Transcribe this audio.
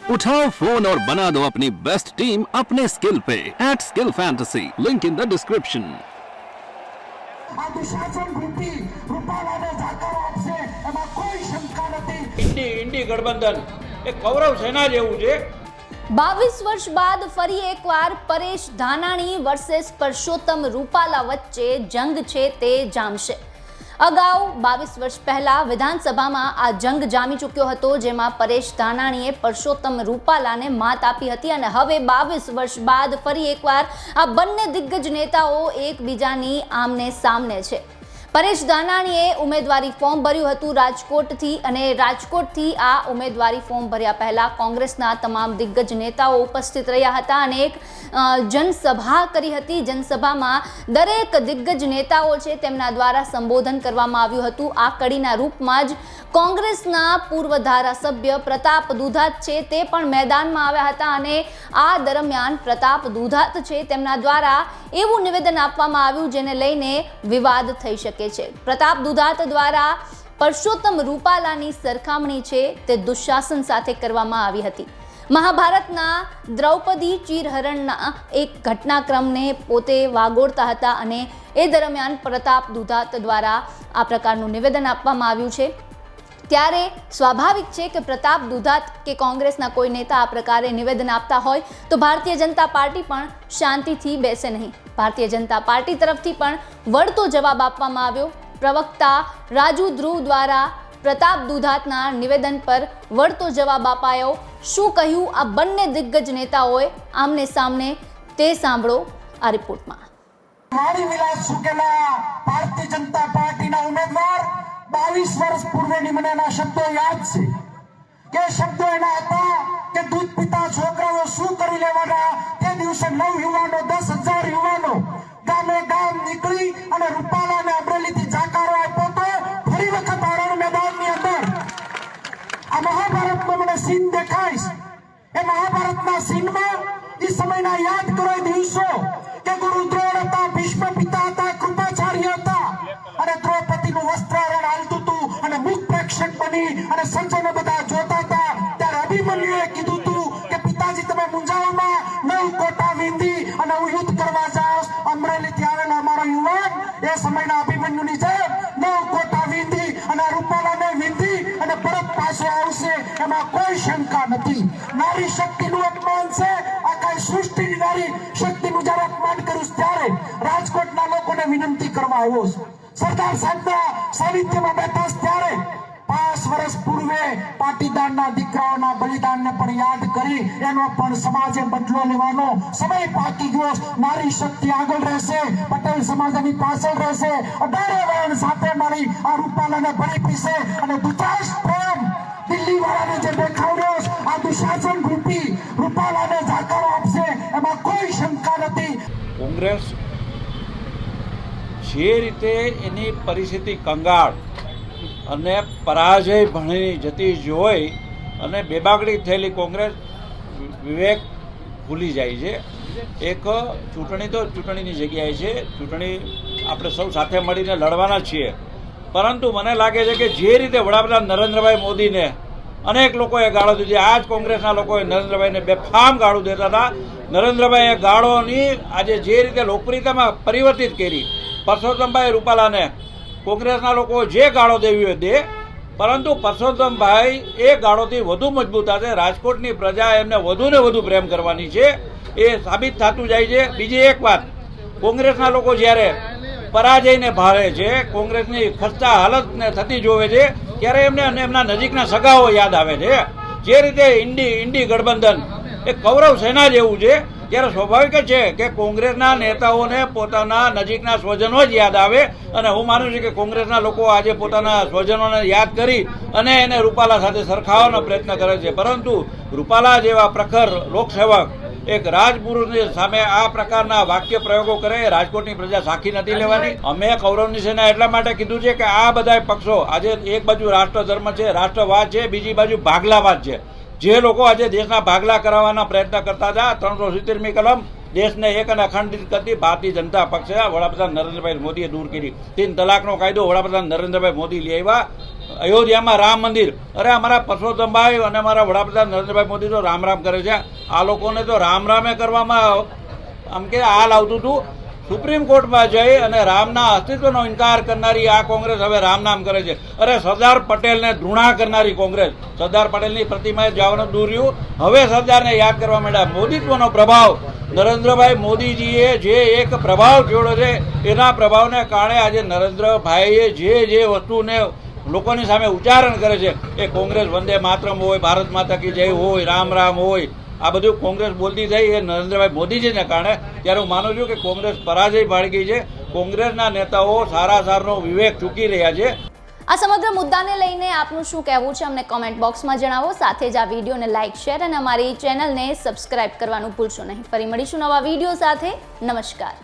उठाओ फोन और बना दो अपनी बेस्ट टीम अपने स्किल पे @skill fantasy link in the description. इंडी गठबंधन एक कौरव सेना जेवुं छे। 22 વર્ષ બાદ ફરી એકવાર પરેશ ધાનાણી વર્સેસ પરસોત્તમ રૂપાલા વચ્ચે જંગ છે તે જામશે। અગાઉ 22 વર્ષ પહેલા વિધાનસભામાં આ જંગ જામી ચૂક્યો હતો, જેમાં પરેશ ધાનાણીએ પરસોત્તમ રૂપાલાને માત આપી હતી અને હવે 22 વર્ષ બાદ ફરી એકવાર આ બંને દિગ્ગજ નેતાઓ એકબીજાની આમને સામને છે। પરેશ ધાનાણીએ ઉમેદવારી ફોર્મ ભર્યું હતું રાજકોટથી અને રાજકોટથી આ ઉમેદવારી ફોર્મ ભર્યા પહેલા કોંગ્રેસના તમામ દિગ્ગજ નેતાઓ ઉપસ્થિત રહ્યા હતા અને એક જનસભા કરી હતી। જનસભામાં દરેક દિગ્ગજ નેતાઓ છે તેમના દ્વારા સંબોધન કરવામાં આવ્યું હતું। આ કડીના રૂપમાં જ કોંગ્રેસના પૂર્વ ધારાસભ્ય પ્રતાપ દુધાત છે તે પણ મેદાનમાં આવ્યા હતા અને આ દરમિયાન પ્રતાપ દુધાત છે તેમના દ્વારા એવું નિવેદન આપવામાં આવ્યું જેને લઈને વિવાદ થઈ શકે છે। પ્રતાપ દુધાત દ્વારા પરસોત્તમ રૂપાલાની સરખામણી છે તે દુશાસન સાથે કરવામાં આવી હતી। મહાભારતના દ્રૌપદી ચીરહરણના એક ઘટનાક્રમને પોતે વાગોળતા હતા અને એ દરમિયાન પ્રતાપ દુધાત દ્વારા આ પ્રકારનું નિવેદન આપવામાં આવ્યું છે। ત્યારે સ્વાભાવિક છે કે પ્રતાપ દુધાત કે કોંગ્રેસના કોઈ નેતા આ પ્રકારે નિવેદન આપતા હોય તો ભારતીય જનતા પાર્ટી પણ શાંતિથી બેસે નહીં। ભારતીય જનતા પાર્ટી તરફથી પણ વળતો જવાબ આપવામાં આવ્યો। પ્રવક્તા રાજુ ધ્રુવ દ્વારા પ્રતાપ દુધાતના નિવેદન પર વળતો જવાબ અપાયો। શું કહ્યું આ બંને દિગ્ગજ નેતાઓએ આમને સામને તે સાંભળો આ રિપોર્ટમાં। વાણીવિલાસ સુકેલા ભારતીય જનતા પાર્ટીના ઉમેદવાર 22 વર્ષ પૂર્વેની મને એના શબ્દો યાદ છે કે શબ્દો એના હતા કે દૂધ પીતા છોકરાઓ શું કરી લેવાના। તે દિવસે 9 યુવાનો 10,000 યુવાનો ગામે ગામ નીકળી અને રૂપાલાને અમરેલીથી જાકારો આપ્યો તો ફરી વખત આરણ મેદાનની અંદર આ મહાભારતમાં મને સીન દેખાઈશ। એ મહાભારતના સીનમાં એ સમયના યાદ કરો એ દિવસો કે ગુરુ દ્રોણ હતા, ભીષ્મ પિતા હતા, કૃપાચાર્ય હતા અને દ્રૌપદીનું વસ્ત્રારણ હાલતું હતું અને મુખ પ્રેક્ષક બની અને સજ્જનો બધા જોતા હતા। ત્યારે અભિમન્યુએ કીધું હતું કે પિતાજી તમે મુંજાઓમાં 9 કોટા વીંધી અને હું યુદ્ધ કરવા જાઉં। અમરેલીથી આવેલા અમારો યુવાન એ સમયના અભિમન્યુની જેમ 9 કોટા વીંધી અને રૂપાલાને વીંધી અને પરત પાછો આવશે એમાં કોઈ શંકા નથી। નારી શક્તિનું અપમાન છે। આ કઈ સૃષ્ટિની નારી શક્તિનું જ્યારે અપમાન કર્યું ત્યારે રાજકોટના લોકોને વિનંતી કરવા આવ્યો છું। સરદાર સાહેબના સાનિધ્યમાં બેઠા ત્યારે 5 વર્ષ પૂર્વે પાટીદારના દીકરાઓના બલિદાનને પણ યાદ કરી એનો પણ સમાજે બદલો લેવાનો સમય પાકી ગયો। નારી શક્તિ આગળ રહેશે, પટેલ સમાજ એની પાછળ રહેશે। 18 વયન સાથે મળી આ રૂપાલાને ભરી પીશે અને દુતાશ પ્રેમ દિલ્હી વાળાને જે દેખાડ્યો આ દુશાસન રૂપી રૂપાલાને જાકારો આપશે એમાં કોઈ શંકા નથી। કોંગ્રેસ જે રીતે એની પરિસ્થિતિ કંગાળ અને પરાજય ભણી જતી જોઈ અને બેબાકડી થયેલી કોંગ્રેસ વિવેક ભૂલી જાય છે। એક ચૂંટણી તો ચૂંટણીની જગ્યાએ છે, ચૂંટણી આપણે સૌ સાથે મળીને લડવાના છીએ, પરંતુ મને લાગે છે કે જે રીતે વડાપ્રધાન નરેન્દ્રભાઈ મોદીને અનેક લોકોએ ગાળો દીધી, આ જ કોંગ્રેસના લોકોએ નરેન્દ્રભાઈને બેફામ ગાળો દેતા હતા। નરેન્દ્રભાઈએ ગાળોની આજે જે રીતે લોકપ્રિયતામાં પરિવર્તિત કરી, પરસોત્તમભાઈ રૂપાલાને કોંગ્રેસના લોકો જે ગાળો દેવી હોય દે, પરંતુ પરસોત્તમભાઈ એ ગાળોથી વધુ મજબૂત હશે। રાજકોટની પ્રજા એમને વધુ ને વધુ પ્રેમ કરવાની છે, એ સાબિત થતું જાય છે। બીજી એક વાત, કોંગ્રેસના લોકો જ્યારે પરાજયને ભાળે છે, કોંગ્રેસની ખસ્તા હાલતને થતી જોવે છે ત્યારે એમને એમના નજીકના સગાઓ યાદ આવે છે। જે રીતે ઇન્ડી ગઠબંધન એક કૌરવ સેના જેવું છે, ત્યારે સ્વાભાવિક છે કે કોંગ્રેસના નેતાઓને પોતાના નજીકના સ્વજનો જ યાદ આવે અને હું માનું છું કે કોંગ્રેસના લોકો આજે પોતાના સ્વજનોને યાદ કરી અને એને રૂપાલા સાથે સરખાવવાનો પ્રયત્ન કરે છે, પરંતુ રૂપાલા જેવા પ્રખર લોકસેવક એક રાજપુરુષની સામે આ પ્રકારના વાક્ય પ્રયોગો કરે રાજકોટની પ્રજા સાખી નથી લેવાની। અમે કૌરવની સેના એટલા માટે કીધું છે કે આ બધા પક્ષો આજે એક બાજુ રાષ્ટ્ર ધર્મ છે, રાષ્ટ્રવાદ છે, બીજી બાજુ ભાગલાવાદ છે। જે લોકો આજે દેશના ભાગલા કરાવવાના પ્રયત્ન કરતા હતા, 370મી કલમ દેશને એક અને અખંડિત કરતી ભારતીય જનતા પક્ષે વડાપ્રધાન નરેન્દ્રભાઈ મોદીએ દૂર કરી। 3 તલાકનો કાયદો વડાપ્રધાન નરેન્દ્રભાઈ મોદી લઈ આવ્યા। અયોધ્યામાં રામ મંદિર, અરે અમારા પરસોત્તમભાઈ અને અમારા વડાપ્રધાન નરેન્દ્રભાઈ મોદી તો રામ રામ કરે છે. આ લોકોને તો રામ રામે કરવામાં આમ કે હાલ આવતું હતું. સુપ્રીમ કોર્ટમાં જઈ અને રામના અસ્તિત્વનો ઇનકાર કરનારી આ કોંગ્રેસ હવે રામ નામ કરે છે. અરે સરદાર પટેલને ધૃણા કરનારી કોંગ્રેસ, સરદાર પટેલની પ્રતિમાએ જવાનું દૂર રહ્યું, હવે સરદારને યાદ કરવા માંડ્યા. મોદીત્વનો પ્રભાવ, નરેન્દ્રભાઈ મોદીજીએ જે એક પ્રભાવ છોડ્યો છે એના પ્રભાવને કારણે આજે નરેન્દ્રભાઈએ જે વસ્તુને લોકોની સામે ઉચ્ચારણ કરે છે એ કોંગ્રેસ વંદે માતરમ હોય, ભારત માતા કી જય હોય, રામ રામ હોય, આ બધું કોંગ્રેસ બોલતી થઈ એ નરેન્દ્રભાઈ મોદીજીને કારણે. ત્યારે હું માનું છું કે કોંગ્રેસ પરાજય પાડી ગઈ છે. કોંગ્રેસના નેતાઓ સારાનો વિવેક ચૂકી રહ્યા છે. આ સમગ્ર મુદ્દાને લઈને આપનું શું કહેવું છે અમને કોમેન્ટ બોક્સમાં જણાવો. સાથે જ આ વિડીયોને લાઇક, શેર અને અમારી ચેનલને સબસ્ક્રાઇબ કરવાનું ભૂલશો નહીં. ફરી મળીશું નવા વિડીયો સાથે. નમસ્કાર.